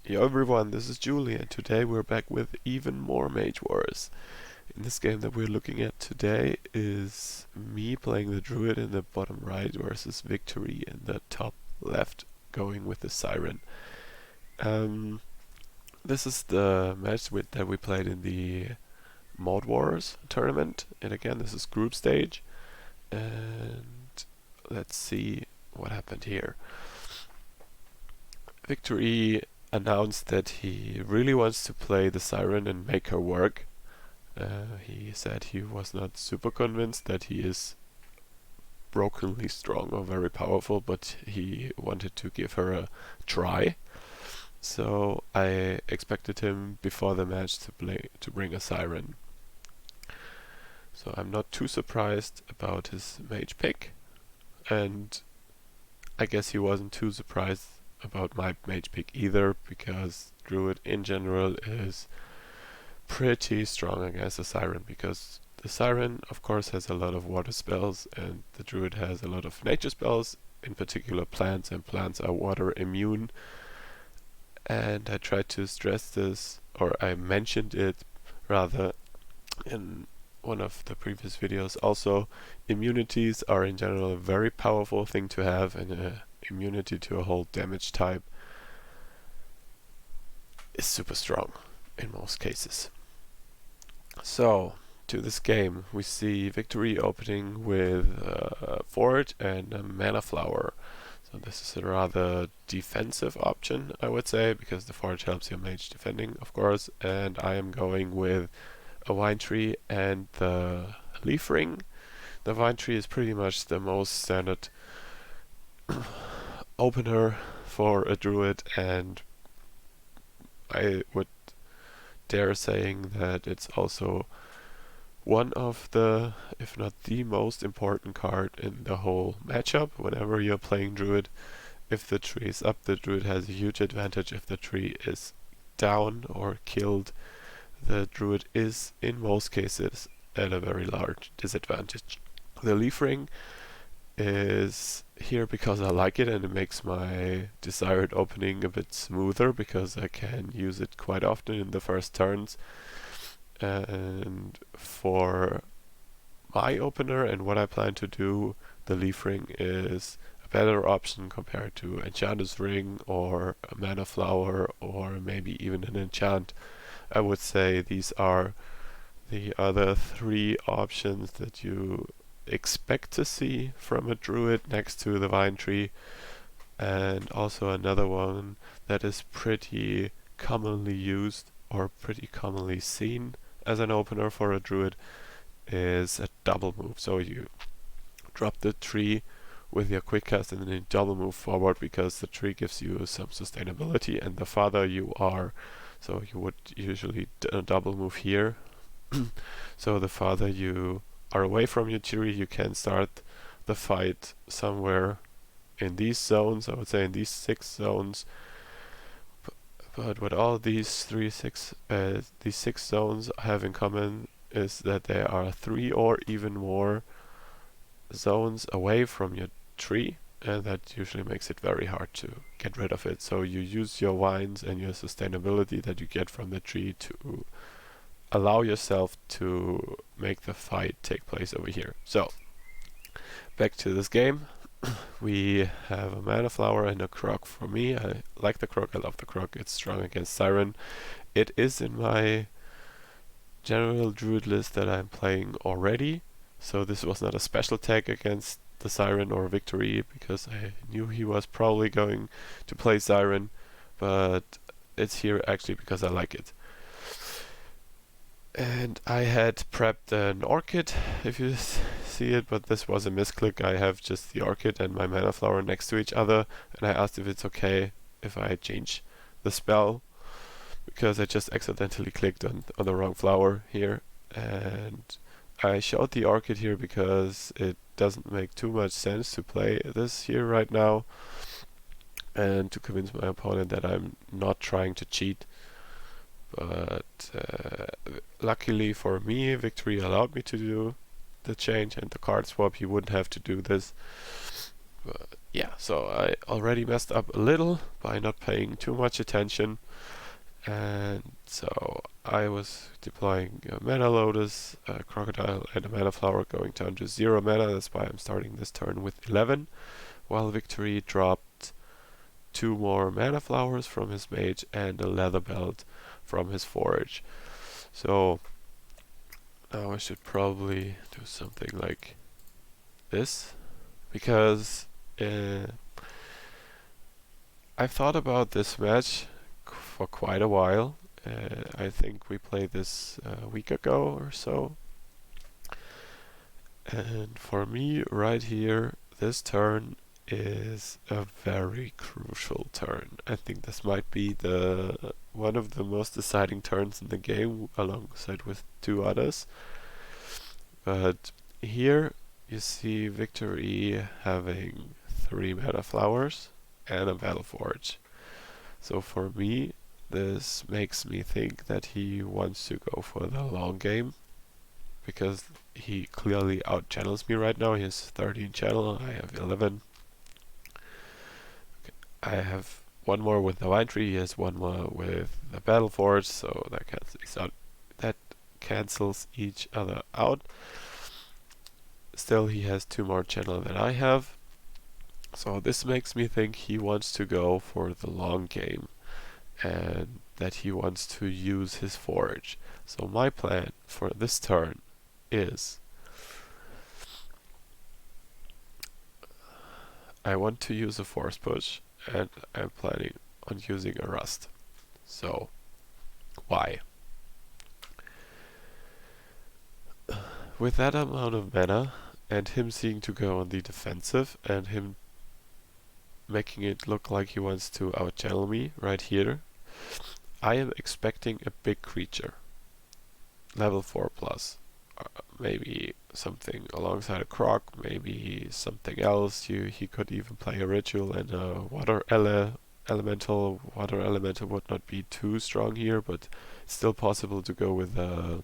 Yo everyone, this is Julie and today we're back with even more Mage Wars. In this game that we're looking at today is me playing the Druid in the bottom right versus VictorE in the top left, going with the Siren. This is the match that we played in the Mod Wars tournament, and again this is group stage, and let's see what happened here. VictorE announced that he really wants to play the Siren and make her work. He said he was not super convinced that he is brokenly strong or very powerful, but he wanted to give her a try. So I expected him before the match to bring a Siren. So I'm not too surprised about his mage pick, and I guess he wasn't too surprised about my mage pick either, because Druid in general is pretty strong against the Siren, because the Siren of course has a lot of water spells and the Druid has a lot of nature spells, in particular plants, and plants are water immune. And I tried to stress this, or I mentioned it rather, in one of the previous videos also. Immunities are in general a very powerful thing to have, and immunity to a whole damage type is super strong in most cases. So, to this game, we see VictorE opening with a Forge and a Mana Flower. So this is a rather defensive option, I would say, because the Forge helps your mage defending, of course, and I am going with a Vine Tree and the Leaf Ring. The Vine Tree is pretty much the most standard opener for a Druid, and I would dare saying that it's also one of the, if not the most important card in the whole matchup. Whenever you're playing Druid, if the tree is up, the Druid has a huge advantage. If the tree is down or killed, the Druid is in most cases at a very large disadvantage. The Leaf Ring is here because I like it, and it makes my desired opening a bit smoother because I can use it quite often in the first turns. And for my opener and what I plan to do, the Leaf Ring is a better option compared to Enchanter's Ring or a Mana Flower or maybe even an enchant. I would say these are the other three options that you expect to see from a Druid next to the Vine Tree. And also another one that is pretty commonly used or pretty commonly seen as an opener for a Druid is a double move. So you drop the tree with your quick cast and then you double move forward, because the tree gives you some sustainability, and the farther you are, so you would usually double move here. So the farther you are away from your tree, you can start the fight somewhere in these zones, I would say in these 6 zones. But what all these 6 zones have in common is that there are 3 or even more zones away from your tree, and that usually makes it very hard to get rid of it. So you use your vines and your sustainability that you get from the tree to allow yourself to make the fight take place over here. So, back to this game. We have a Mana Flower and a Croc. For me, I like the Croc, I love the Croc, it's strong against Siren. It is in my general Druid list that I'm playing already, so this was not a special tag against the Siren or VictorE, because I knew he was probably going to play Siren, but it's here actually because I like it. And I had prepped an Orchid, if you see it, but this was a misclick. I have just the Orchid and my Mana Flower next to each other, and I asked if it's okay if I change the spell, because I just accidentally clicked on the wrong flower here. And I showed the Orchid here because it doesn't make too much sense to play this here right now, and to convince my opponent that I'm not trying to cheat. But luckily for me, VictorE allowed me to do the change and the card swap. He wouldn't have to do this. But yeah, so I already messed up a little by not paying too much attention, and so I was deploying a Mana Lotus, a Crocodile, and a Mana Flower going down to 0 mana. That's why I'm starting this turn with 11, while VictorE dropped 2 more Mana Flowers from his Mage and a Leather Belt from his Forge. So now I should probably do something like this, because I've thought about this match for quite a while. I think we played this a week ago or so. And for me, right here, this turn is a very crucial turn. I think this might be one of the most deciding turns in the game, alongside with 2 others. But here you see VictorE having 3 Mana Flowers and a Battle Forge. So for me, this makes me think that he wants to go for the long game, because he clearly out-channels me right now. He has 13 channel, I have 11. Okay. I have 1 more with the Vine Tree, he has 1 more with the Battle Forge, so that cancels each other out. Still, he has 2 more channel than I have. So this makes me think he wants to go for the long game, and that he wants to use his Forge. So my plan for this turn is I want to use a Force Push, and I'm planning on using a Rust. So why? With that amount of mana, and him seeing to go on the defensive, and him making it look like he wants to out-channel me right here, I am expecting a big creature. Level 4 plus. Maybe something alongside a Croc, maybe something else. He could even play a Ritual and a Water Elemental. Water Elemental would not be too strong here, but it's still possible to go with a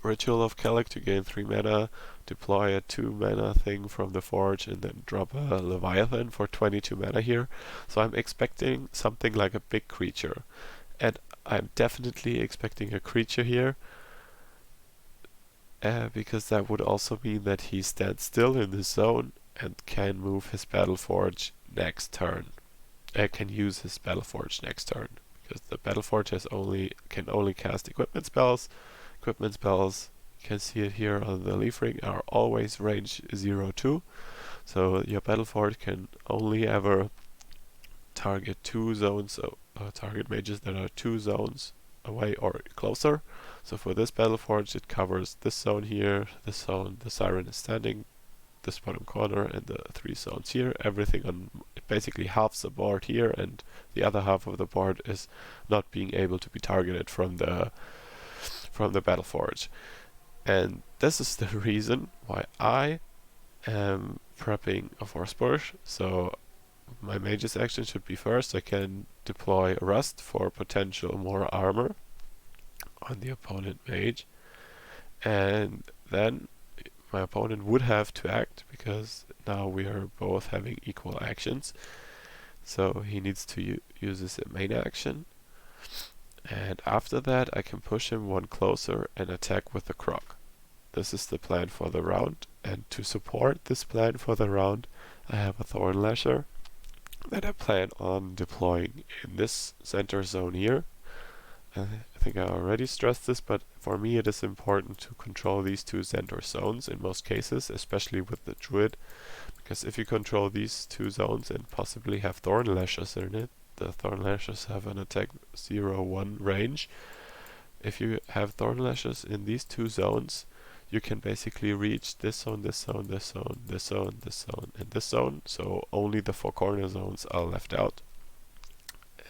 Ritual of Kellic to gain 3 mana, deploy a 2 mana thing from the Forge, and then drop a Leviathan for 22 mana here. So I'm expecting something like a big creature. And I'm definitely expecting a creature here, because that would also mean that he stands still in the zone and can move his Battle Forge next turn. Can use his Battle Forge next turn, because the Battle Forge can only cast equipment spells. Equipment spells, you can see it here on the leaf ring, are always range 0-2. So your Battle Forge can only ever target 2 zones, target mages that are 2 zones away or closer. So for this Battle Forge, it covers this zone here, this zone, the Siren is standing, this bottom corner, and the 3 zones here. Everything on basically half the board here, and the other half of the board is not being able to be targeted from the Battle Forge. And this is the reason why I am prepping a Force Push. So my mage's action should be first. I can deploy Rust for potential more armor on the opponent mage, and then my opponent would have to act, because now we are both having equal actions. So he needs to use his main action, and after that I can push him 1 closer and attack with the Croc. This is the plan for the round, and to support this plan for the round, I have a Thorn Lasher that I plan on deploying in this center zone here. I think I already stressed this, but for me it is important to control these 2 center zones in most cases, especially with the Druid, because if you control these 2 zones and possibly have Thorn Lashers in it, the Thorn Lashers have an attack 0-1 range. If you have Thorn Lashers in these 2 zones, you can basically reach this zone, this zone, this zone, this zone, this zone, and this zone, so only the 4 corner zones are left out.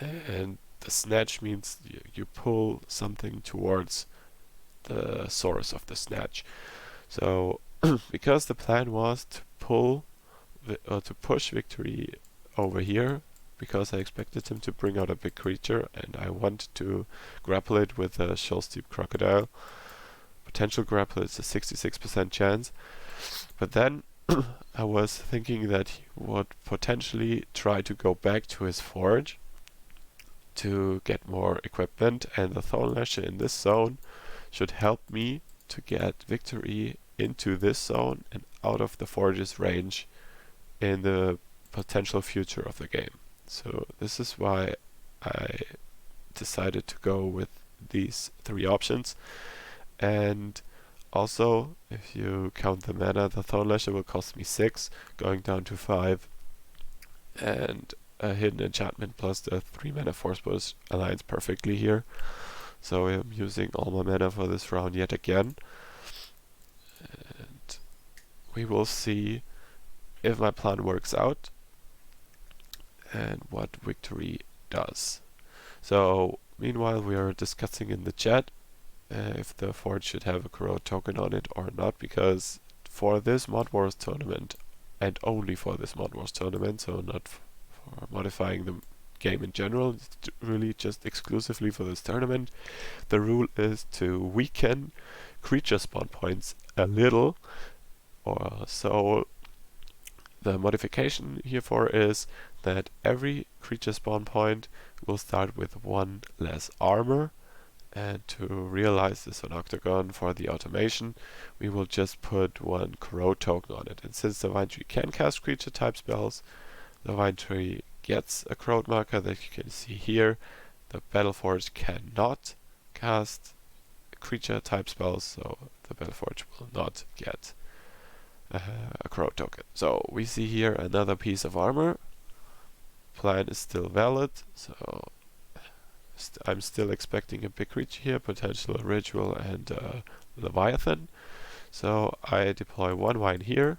And the snatch means you pull something towards the source of the snatch. So because the plan was to push VictorE over here, because I expected him to bring out a big creature, and I wanted to grapple it with a Shoalsdeep Crocodile. Potential grapple is a 66% chance. But then I was thinking that he would potentially try to go back to his forge to get more equipment, and the Thorn Lasher in this zone should help me to get VictorE into this zone and out of the forge's range in the potential future of the game. So this is why I decided to go with these three options. And also, if you count the mana, the Thorn Lasher will cost me 6, going down to 5, and a hidden enchantment plus the 3 mana Force Push aligns perfectly here. So I'm using all my mana for this round yet again. And we will see if my plan works out and what VictorE does. So meanwhile we are discussing in the chat if the forge should have a corrode token on it or not, because for this Mod Wars tournament, and only for this Mod Wars tournament, so not for modifying the game in general, it's really just exclusively for this tournament, the rule is to weaken creature spawn points a little, or so. The modification herefore is that every creature spawn point will start with 1 less armor, and to realize this on Octagon for the automation, we will just put 1 corrode token on it. And since the Vine Tree can cast creature type spells, the Vine Tree gets a corrode marker that you can see here. The Battleforge cannot cast creature type spells, so the Battleforge will not get a corrode token. So we see here another piece of armor. Plan is still valid, so I'm still expecting a big creature here, potential ritual and Leviathan. So I deploy 1 Vine here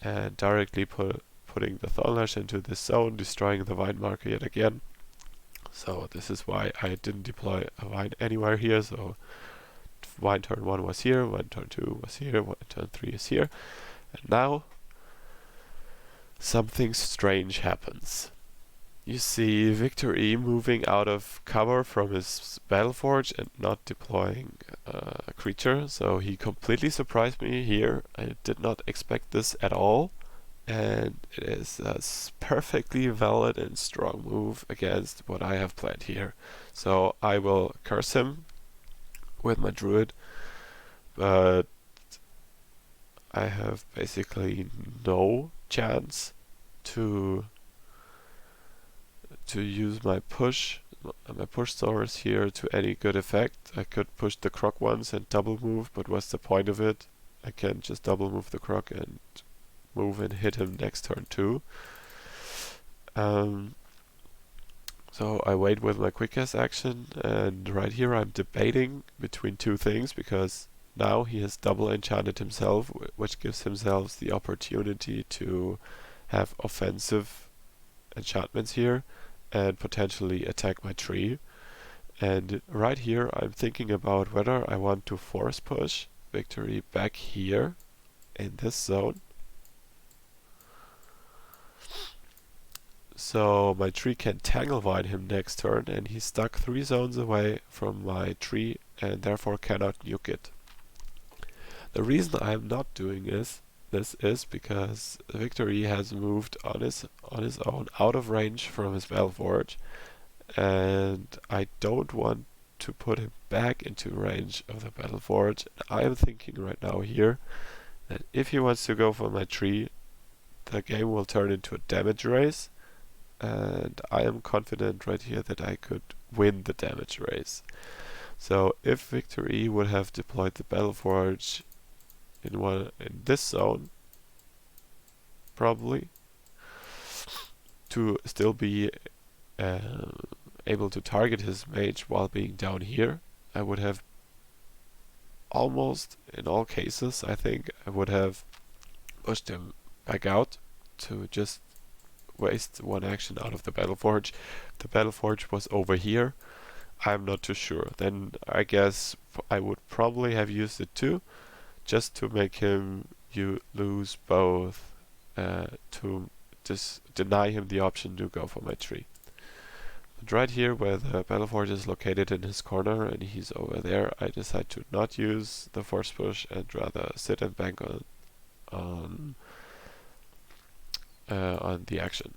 and directly putting the Thorn Lash into this zone, destroying the Vine marker yet again. So this is why I didn't deploy a Vine anywhere here. So Vine turn 1 was here, Vine turn 2 was here, Vine turn 3 is here. And now something strange happens. You see VictorE moving out of cover from his Battleforge and not deploying a creature, so he completely surprised me here. I did not expect this at all, and it is a perfectly valid and strong move against what I have planned here. So I will curse him with my Druid, but I have basically no chance to use my push source here to any good effect. I could push the Croc once and double move, but what's the point of it? I can just double move the Croc and move and hit him next turn too. So I wait with my quick-cast action, and right here I'm debating between 2 things, because now he has double enchanted himself, which gives himself the opportunity to have offensive enchantments here and potentially attack my tree. And right here I'm thinking about whether I want to force push VictorE back here in this zone, so my tree can Tanglevine him next turn, and he's stuck 3 zones away from my tree and therefore cannot nuke it. The reason I am not doing this is because VictorE has moved on his own out of range from his Battleforge, and I don't want to put him back into range of the Battleforge. I am thinking right now here that if he wants to go for my tree, the game will turn into a damage race, and I am confident right here that I could win the damage race. So if VictorE would have deployed the Battleforge in this zone, probably, to still be able to target his mage while being down here, I would have almost in all cases, I think, I would have pushed him back out to just waste 1 action out of the Battleforge. The Battleforge was over here. I'm not too sure. Then I guess I would probably have used it too, just to make him lose both, to just deny him the option to go for my tree. But right here where the Battleforge is located in his corner and he's over there, I decide to not use the force push and rather sit and bank on the action.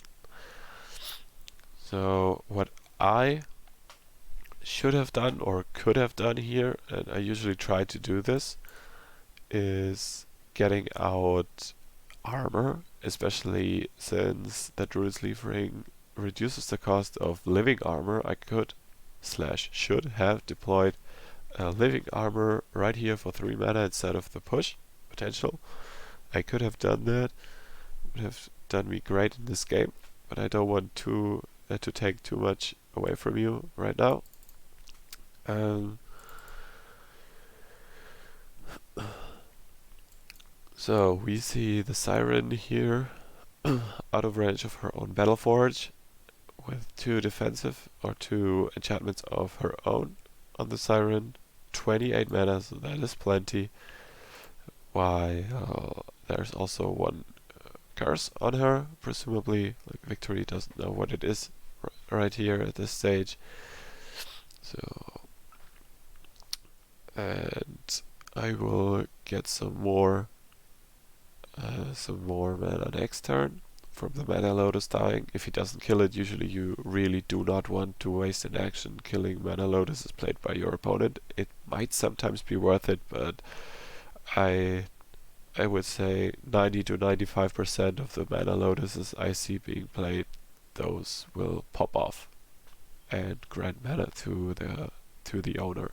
So what I should have done or could have done here, and I usually try to do this, is getting out armor, especially since the Druid's Leaf Ring reduces the cost of living armor. I could / should have deployed living armor right here for 3 mana instead of the push potential. I could have done that. Would have done me great in this game, but I don't want to take too much away from you right now. So we see the Siren here out of range of her own Battleforge with 2 defensive or 2 enchantments of her own on the Siren. 28 mana, so that is plenty. While there's also 1 curse on her, presumably. Like VictorE doesn't know what it is right here at this stage. So, and I will get some more mana next turn from the Mana Lotus dying. If he doesn't kill it, usually you really do not want to waste an action killing Mana Lotuses played by your opponent. It might sometimes be worth it, but I would say 90 to 95% of the Mana Lotuses I see being played, those will pop off and grant mana to the owner.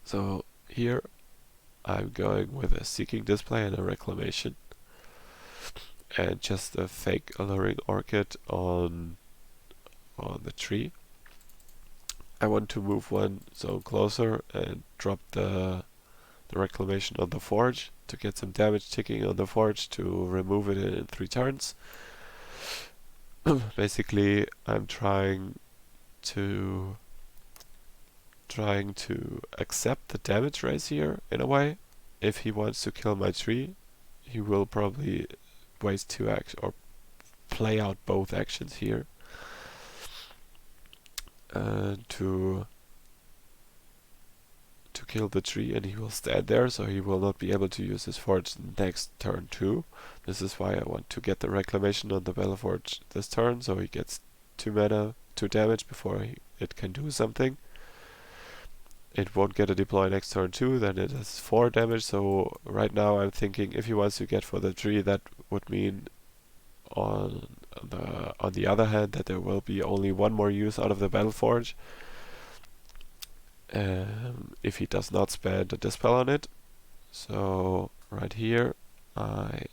So here I'm going with a Seeking Display and a Reclamation, and just a fake Alluring Orchid on the tree. I want to move 1 zone closer and drop the Reclamation on the Forge to get some damage ticking on the Forge to remove it in 3 turns. Basically, I'm trying to accept the damage raise here in a way. If he wants to kill my tree, he will probably waste 2 actions or play out both actions here to kill the tree, and he will stand there, so he will not be able to use his forge next turn too. This is why I want to get the Reclamation on the Battleforge this turn, so he gets 2 mana, 2 damage before it can do something. It won't get a deploy next turn too, then it has 4 damage, so right now I'm thinking if he wants to get for the tree, that would mean on the other hand that there will be only 1 more use out of the Battleforge. If he does not spend a Dispel on it. So right here I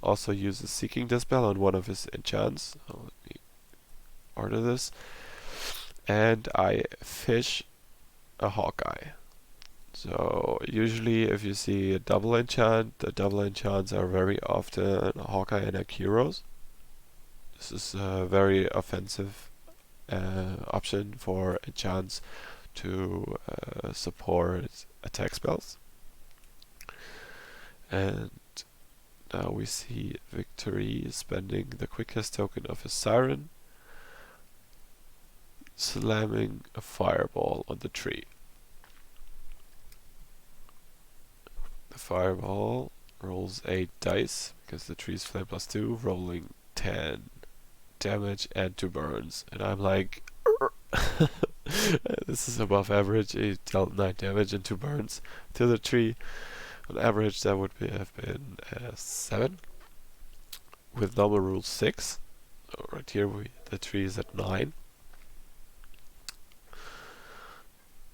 also use a Seeking Dispel on one of his enchants. So let me order this. And I fish a Hawkeye. So usually if you see a double enchant, the double enchants are very often Hawkeye and Akiros. This is a very offensive option for enchants to support attack spells. And now we see VictorE spending the quickest token of his Siren, slamming a Fireball on the tree. The Fireball rolls 8 dice, because the tree's flame +2, rolling 10 damage and 2 burns. And I'm like, this is above average. He dealt 9 damage and 2 burns to the tree. On average that would have been 7. With normal rule 6. So right here the tree is at 9.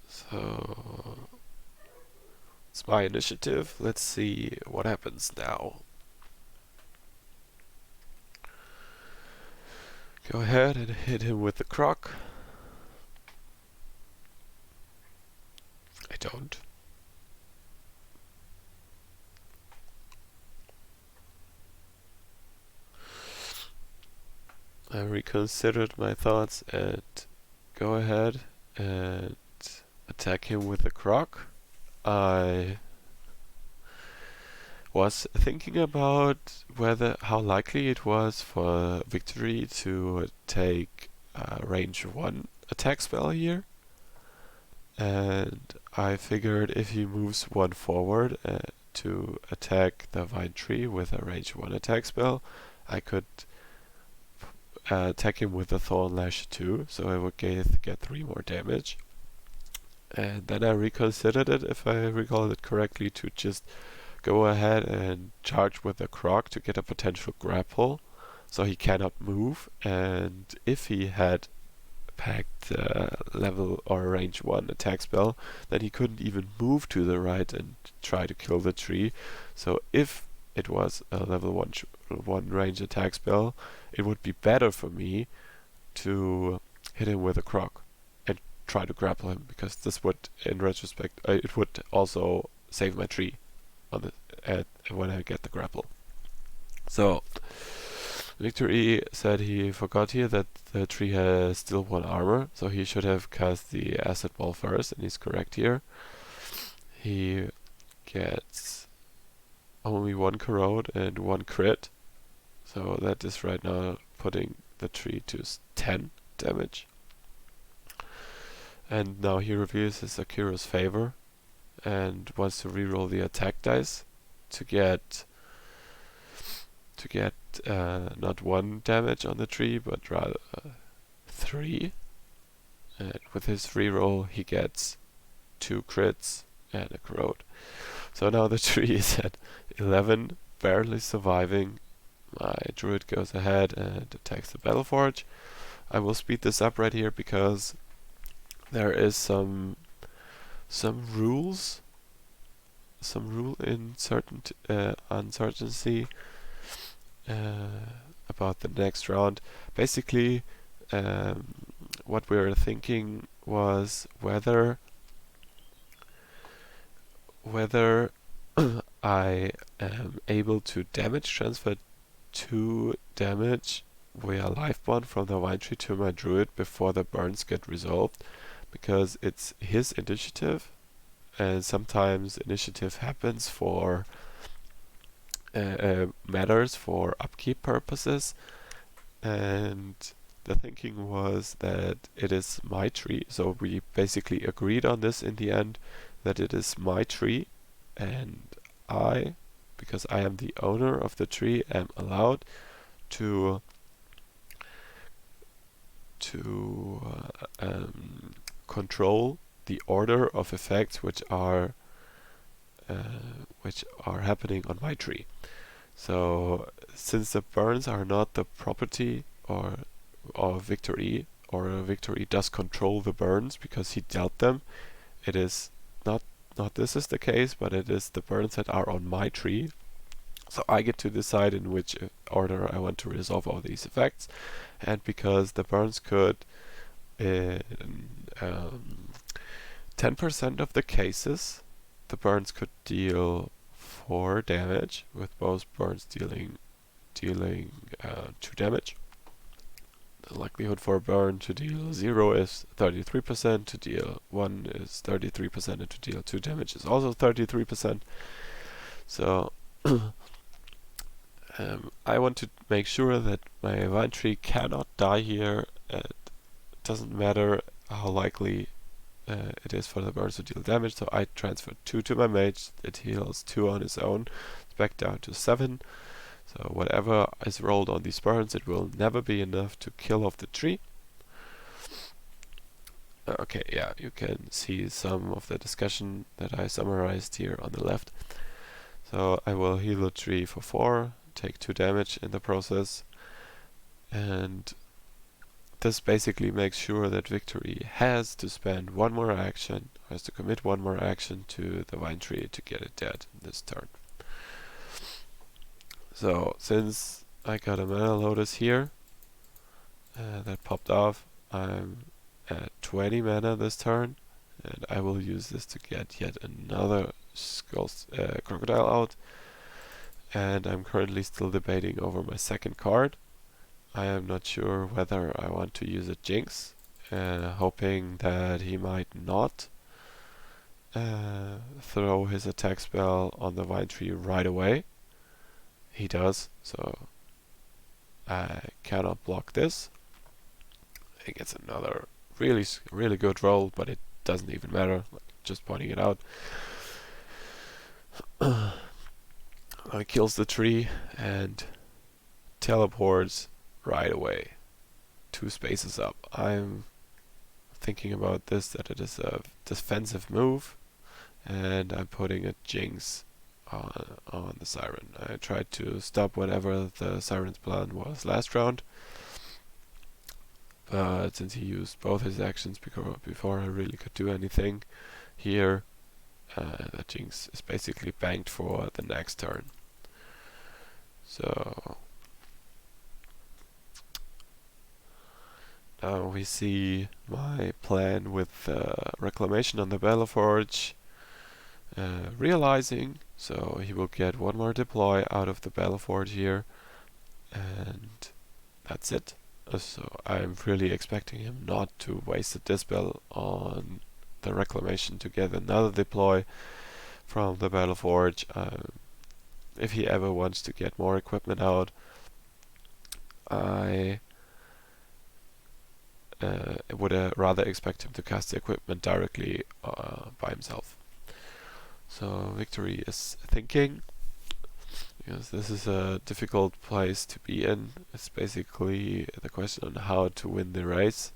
So it's my initiative. Let's see what happens now. Go ahead and hit him with the croc. I don't. I reconsidered my thoughts and go ahead and attack him with the croc. I was thinking about how likely it was for VictorE to take a range 1 attack spell here, and I figured if he moves 1 forward to attack the vine tree with a range 1 attack spell, I could attack him with a Thorn Lash too, so I would get 3 more damage. And then I reconsidered it, if I recall it correctly, to just go ahead and charge with the Croc to get a potential grapple, so he cannot move. And if he had packed level or range 1 attack spell, then he couldn't even move to the right and try to kill the tree. So if it was a level 1 range attack spell, it would be better for me to hit him with a Croc and try to grapple him, because this would, in retrospect, it would also save my tree on the when I get the grapple. So VictorE said he forgot here that the tree has still 1 armor, so he should have cast the acid ball first, and he's correct here. He gets only 1 corrode and 1 crit, so that is right now putting the tree to 10 damage. And now he reveals his Akira's favor and wants to reroll the attack dice to get not 1 damage on the tree, but rather 3. And with his reroll he gets 2 crits and a corrode. So now the tree is at 11, barely surviving. My druid goes ahead and attacks the Battleforge. I will speed this up right here because there is some rule in uncertainty about the next round. Basically, what we were thinking was whether I am able to damage transfer 2 damage via life bond from the vine tree to my druid before the burns get resolved, because it's his initiative, and sometimes initiative happens for matters for upkeep purposes, and the thinking was that it is my tree, so we basically agreed on this in the end, that it is my tree, and I, because I am the owner of the tree, am allowed to control the order of effects which are happening on my tree. So since the burns are not the property or VictorE, or VictorE does control the burns because he dealt them, it is not this is the case, but it is the burns that are on my tree. So I get to decide in which order I want to resolve all these effects, and because the burns could, in 10% of the cases, the burns could deal 4 damage, with both burns dealing 2 damage. The likelihood for a burn to deal 0 is 33%, to deal 1 is 33%, and to deal 2 damage is also 33%. So I want to make sure that my vine tree cannot die here. It doesn't matter how likely it is for the burns to deal damage, so I transfer 2 to my mage. It heals 2 on its own. It's back down to 7. So whatever is rolled on these burns, it will never be enough to kill off the tree. Okay, yeah, you can see some of the discussion that I summarized here on the left. So I will heal the tree for 4, take 2 damage in the process, and this basically makes sure that VictorE has to spend 1 more action, has to commit 1 more action to the vine tree to get it dead this turn. So since I got a mana lotus here that popped off, I'm at 20 mana this turn, and I will use this to get yet another crocodile out. And I'm currently still debating over my second card. I am not sure whether I want to use a Jinx, hoping that he might not throw his attack spell on the vine tree right away. He does, so I cannot block this. I think it's another really good roll, but it doesn't even matter, just pointing it out. kills the tree and teleports right away 2 spaces up. I'm thinking about this, that it is a defensive move, and I'm putting a Jinx on the Siren. I tried to stop whatever the Siren's plan was last round, but since he used both his actions before I really could do anything here, the Jinx is basically banked for the next turn. So now we see my plan with Reclamation on the Battleforge realizing, so he will get 1 more deploy out of the Battleforge here, and that's it. So I'm really expecting him not to waste a Dispel on the Reclamation to get another deploy from the Battleforge. If he ever wants to get more equipment out, I would rather expect him to cast the equipment directly by himself. So VictorE is thinking, because this is a difficult place to be in. It's basically the question on how to win the race.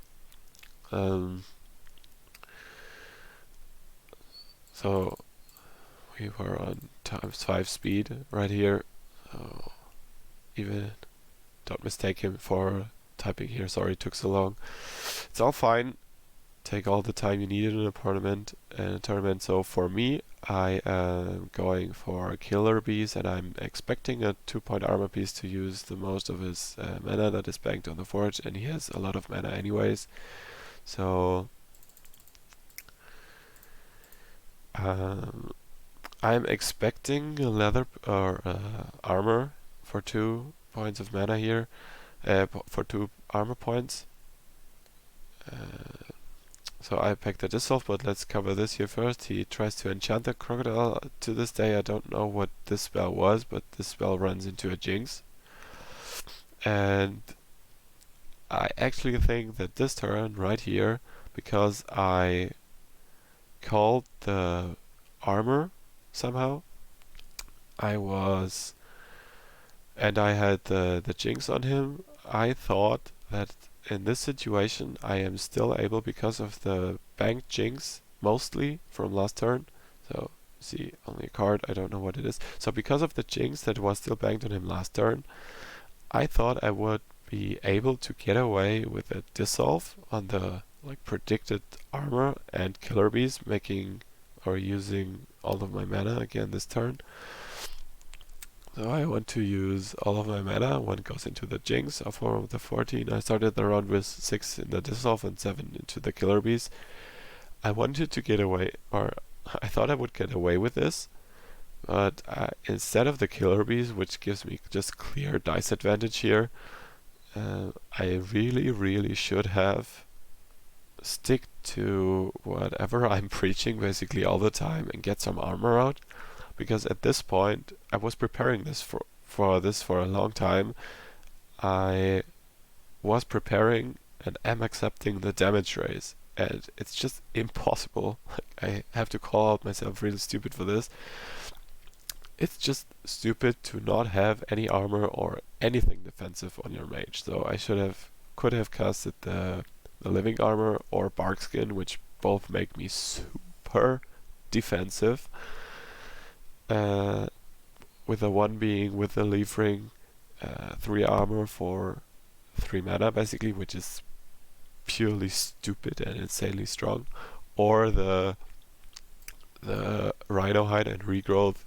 So we were on ×5 speed right here. So even don't mistake him for typing here. Sorry it took so long. It's all fine. Take all the time you need in a tournament. So for me, I am going for Killer Bees, and I'm expecting a 2-point armor piece to use the most of his mana that is banked on the forge, and he has a lot of mana anyways. So I'm expecting a leather or armor for 2 points of mana here, for 2 armor points. So I packed the Dissolve, but let's cover this here first. He tries to enchant the crocodile. To this day I don't know what this spell was, but this spell runs into a Jinx. And I actually think that this turn right here, because I called the armor somehow, and I had the Jinx on him, I thought that in this situation I am still able, because of the banked Jinx mostly from last turn. So see, only a card, I don't know what it is. So because of the Jinx that was still banked on him last turn, I thought I would be able to get away with a Dissolve on the predicted armor and Killer Bees, making or using all of my mana again this turn. So I want to use all of my mana. 1 goes into the Jinx of the 14. I started the round with 6 in the Dissolve and 7 into the Killer Bees. I wanted to get away, or I thought I would get away with this, but instead of the Killer Bees, which gives me just clear dice advantage here, I really should have stick to whatever I'm preaching basically all the time and get some armor out. Because at this point, I was preparing this for a long time. I was preparing and am accepting the damage raise, and it's just impossible. I have to call out myself really stupid for this. It's just stupid to not have any armor or anything defensive on your mage. So I could have casted the living armor or bark skin, which both make me super defensive. With the 1 being with the leaf ring, 3 armor for 3 mana basically, which is purely stupid and insanely strong, or the Rhino Hide and Regrowth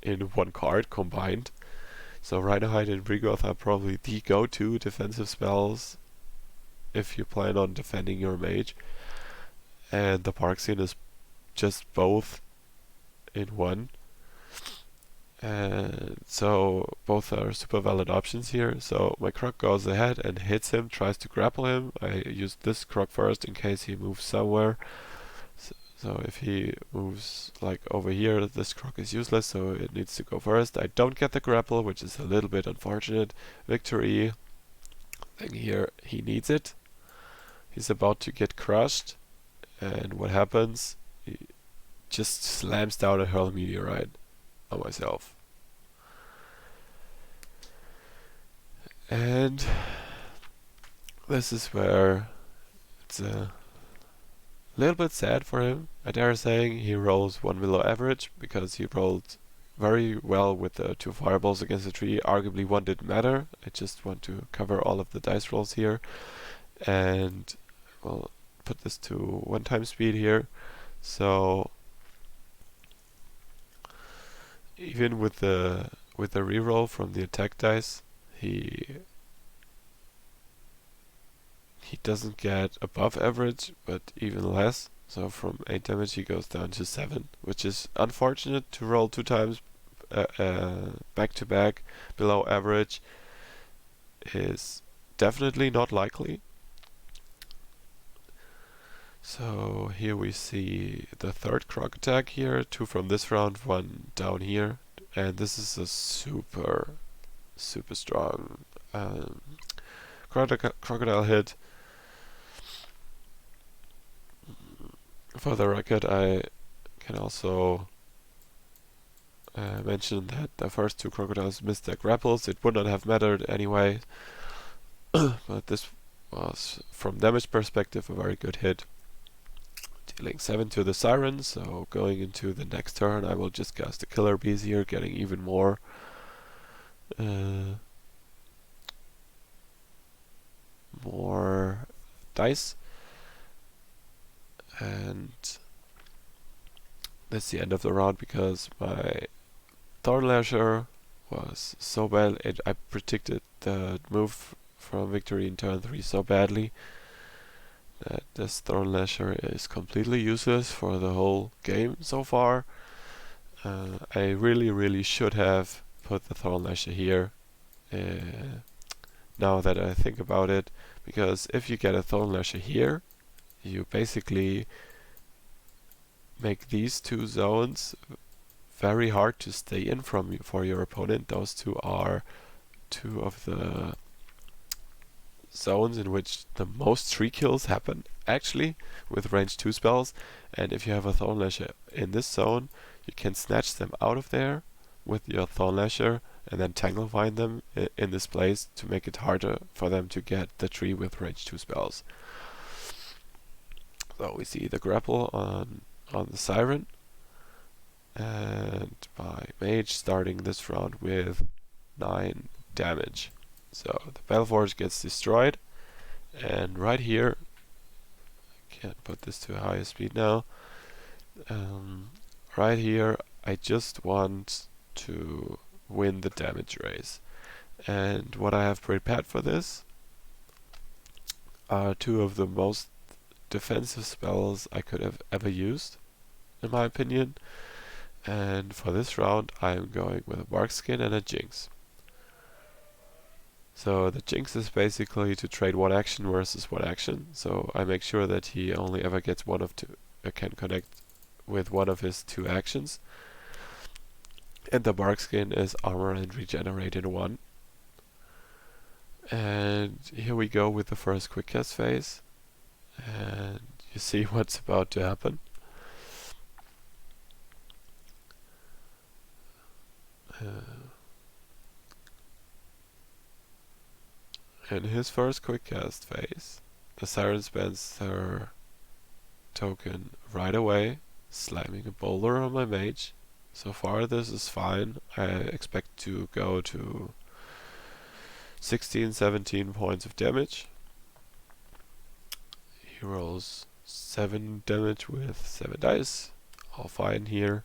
in 1 card combined. So Rhino Hide and Regrowth are probably the go-to defensive spells if you plan on defending your mage, and the Bark Skin is just both in 1. And so both are super valid options here. So my Croc goes ahead and hits him, tries to grapple him. I use this Croc first in case he moves somewhere. So if he moves over here, this Croc is useless, so it needs to go first. I don't get the grapple, which is a little bit unfortunate. VictorE thing here, he needs it. He's about to get crushed, and what happens? He just slams down a Hurl Meteorite. on myself. And this is where it's a little bit sad for him. I dare saying he rolls 1 below average because he rolled very well with the 2 fireballs against the tree. Arguably one didn't matter. I just want to cover all of the dice rolls here. And we'll put this to 1 time speed here. So even with the reroll from the attack dice, he doesn't get above average, but even less. So from 8 damage he goes down to 7, which is unfortunate. To roll 2 times back to back below average is definitely not likely. So here we see the 3rd croc attack here, 2 from this round, 1 down here, and this is a super strong crocodile hit. For the record, I can also mention that the first 2 crocodiles missed their grapples. It would not have mattered anyway, but this was, from damage perspective, a very good hit. Dealing 7 to the Siren, so going into the next turn I will just cast the Killer Bees here, getting even more dice. And that's the end of the round because my Thornlasher was so bad. I predicted the move from VictorE in turn 3 so badly that this Thornlasher is completely useless for the whole game so far. I really should have put the Thornlasher here, now that I think about it, because if you get a Thornlasher here, you basically make these 2 zones very hard to stay in for your opponent. Those 2 are 2 of the zones in which the most tree kills happen, actually, with range 2 spells. And if you have a Thornlasher in this zone, you can snatch them out of there with your Thornlasher and then Tanglevine them in this place to make it harder for them to get the tree with range 2 spells. So we see the grapple on the Siren, and my mage starting this round with 9 damage. So the Battleforge gets destroyed, and right here, I can't put this to a higher speed now, right here I just want to win the damage race. And what I have prepared for this are 2 of the most defensive spells I could have ever used, in my opinion. And for this round I am going with a Bark Skin and a Jinx. So the Jinx is basically to trade 1 action versus 1 action, so I make sure that he only ever gets one of 2, can connect with one of his 2 actions. And the Bark Skin is armor and regenerate in 1. And here we go with the first quick cast phase, and you see what's about to happen. In his first quick cast phase, the Siren spends her token right away, slamming a boulder on my mage. So far this is fine. I expect to go to 16-17 points of damage. He rolls 7 damage with 7 dice. All fine here.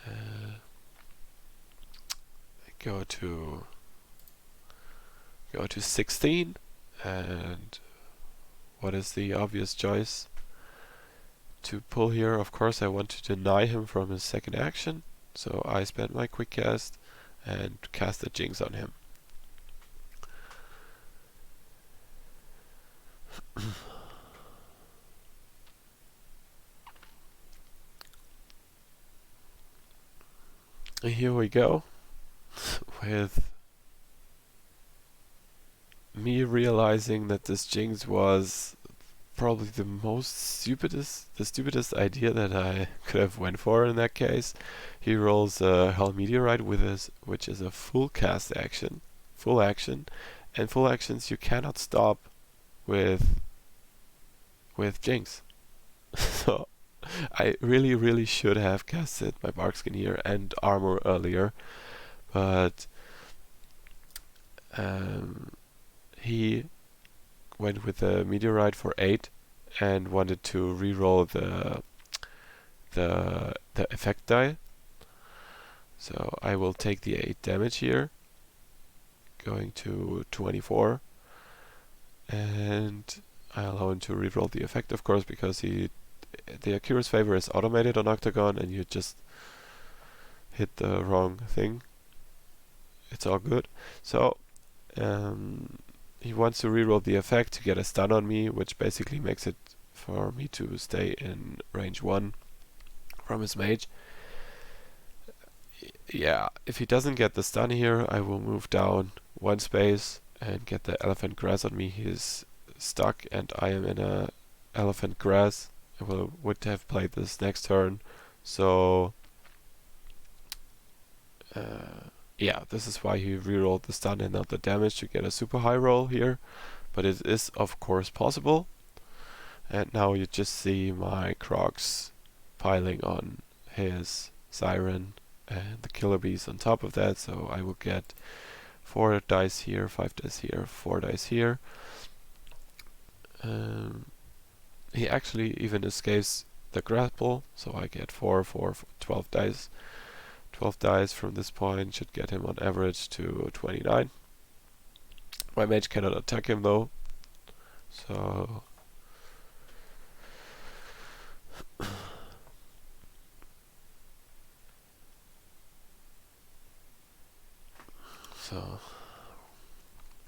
I go to 16, and what is the obvious choice to pull here? Of course I want to deny him from his second action, so I spend my quick cast and cast a Jinx on him. Here we go, with me realizing that this Jinx was probably the stupidest idea that I could have went for in that case. He rolls a Hell Meteorite with his, which is a full cast action, full action, and full actions you cannot stop with Jinx. So I really should have casted my Barkskin here and armor earlier, but he went with the Meteorite for 8 and wanted to reroll the effect die. So I will take the 8 damage here, going to 24, and I allow him to reroll the effect, of course, because the Akira's favor is automated on Octagon, and you just hit the wrong thing. It's all good. So he wants to reroll the effect to get a stun on me, which basically makes it for me to stay in range 1 from his mage. Yeah, if he doesn't get the stun here, I will move down 1 space and get the elephant grass on me. He's stuck and I am in a elephant grass. I would have played this next turn. So yeah, this is why he rerolled the stun and not the damage to get a super high roll here. But it is of course possible. And now you just see my Crocs piling on his Siren and the Killer Bees on top of that. So I will get 4 dice here, 5 dice here, 4 dice here. He actually even escapes the grapple, so I get 4, 12 dice. 12 dice from this point should get him on average to 29. My mage cannot attack him though, so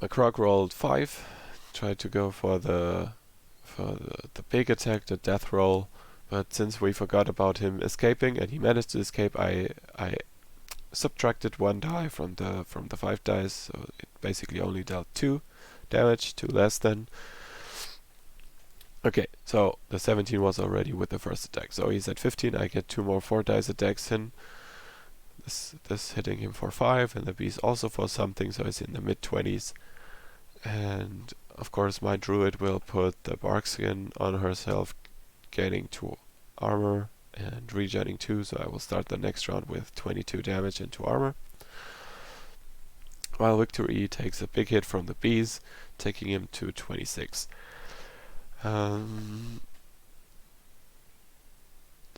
my Croc rolled 5, tried to go for the big attack, the death roll, but since we forgot about him escaping and he managed to escape, I subtracted 1 die from the 5 dice, so it basically only dealt 2 damage, 2 less than. Okay, so the 17 was already with the first attack, so he's at 15. I get 2 more 4 dice attacks in. This hitting him for 5, and the beast also for something, so he's in the mid-20s. And of course my Druid will put the Barkskin on herself, gaining 2 armor and regenerating 2, so I will start the next round with 22 damage and 2 armor. While VictorE takes a big hit from the bees, taking him to 26.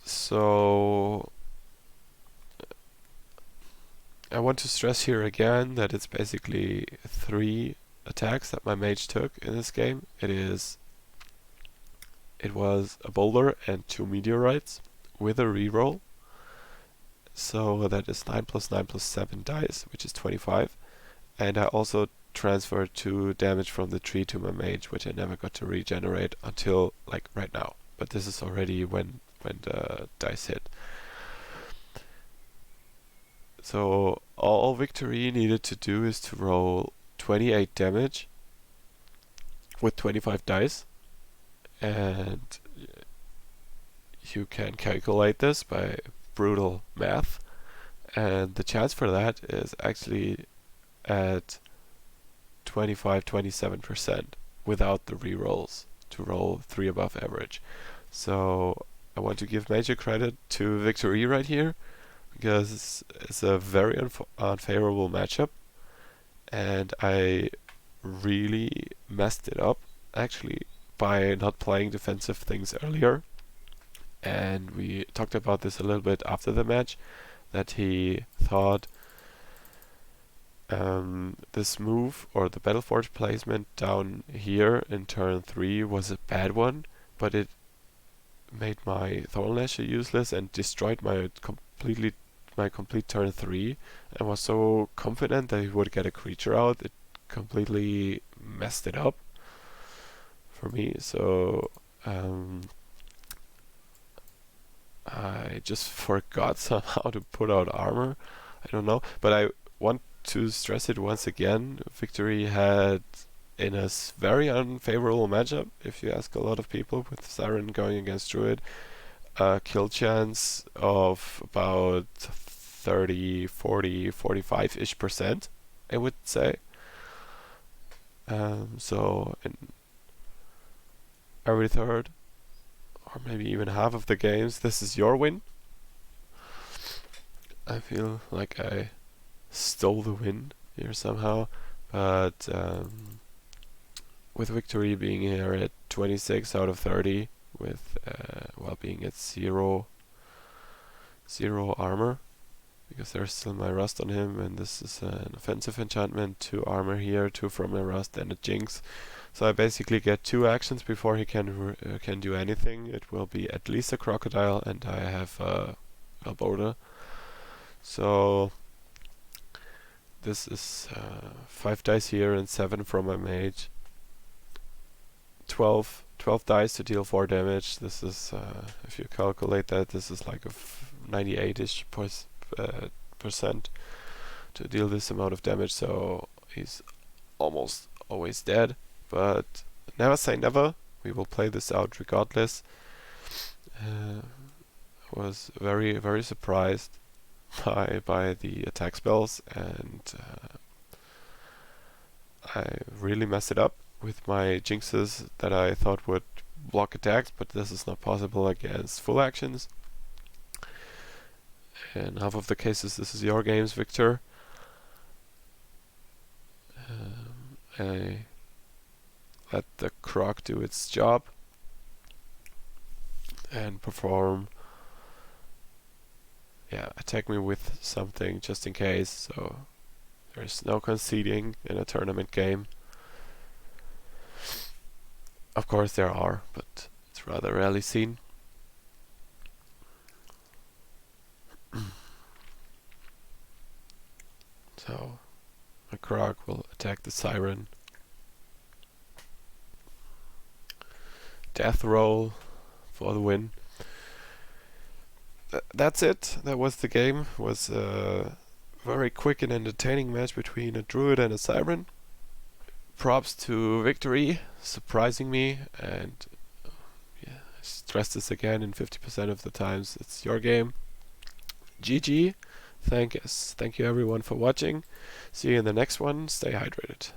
So I want to stress here again that it's basically 3 attacks that my mage took in this game. It was a boulder and 2 meteorites with a reroll. So that is 9 plus 9 plus 7 dice, which is 25. And I also transferred 2 damage from the tree to my mage, which I never got to regenerate until like right now. But this is already when the dice hit. So all VictorE needed to do is to roll 28 damage with 25 dice, and you can calculate this by brutal math, and the chance for that is actually at 25-27% without the rerolls to roll 3 above average. So I want to give major credit to VictorE right here, because it's a very unfavorable matchup, and I really messed it up actually by not playing defensive things earlier. And we talked about this a little bit after the match, that he thought this move or the Battleforge placement down here in turn 3 was a bad one, but it made my Thornlasher useless and destroyed my complete turn 3, and was so confident that he would get a creature out, it completely messed it up for me. So I just forgot somehow to put out armor. I don't know, but I want to stress it once again. VictorE had in a very unfavorable matchup, if you ask a lot of people, with Siren going against Druid. Kill chance of about 30, 40, 45-ish%, I would say. So in every third, or maybe even half of the games, this is your win. I feel like I stole the win here somehow, but with VictorE being here at 26 out of 30, with while being at zero armor, because there's still my rust on him, and this is an offensive enchantment, 2 armor here, 2 from my rust, and a jinx. So I basically get 2 actions before he can do anything. It will be at least a crocodile, and I have a boulder. So this is 5 dice here and 7 from my mage. 12 dice to deal 4 damage. This is, if you calculate that, this is like a 98-ish percent to deal this amount of damage, so he's almost always dead. But never say never. We will play this out regardless. I was very, very surprised by the attack spells, and I really messed it up with my jinxes that I thought would block attacks, but this is not possible against full actions. In half of the cases, this is your games, Victor. I let the croc do its job and perform, attack me with something just in case, so there's no conceding in a tournament game. Of course there are, but it's rather rarely seen. So the croc will attack the Siren. Death roll for the win. That's it. That was the game. It was a very quick and entertaining match between a Druid and a Siren. Props to VictorE, surprising me, and I stress this again, in 50% of the times it's your game. GG. Thank you everyone for watching. See you in the next one. Stay hydrated.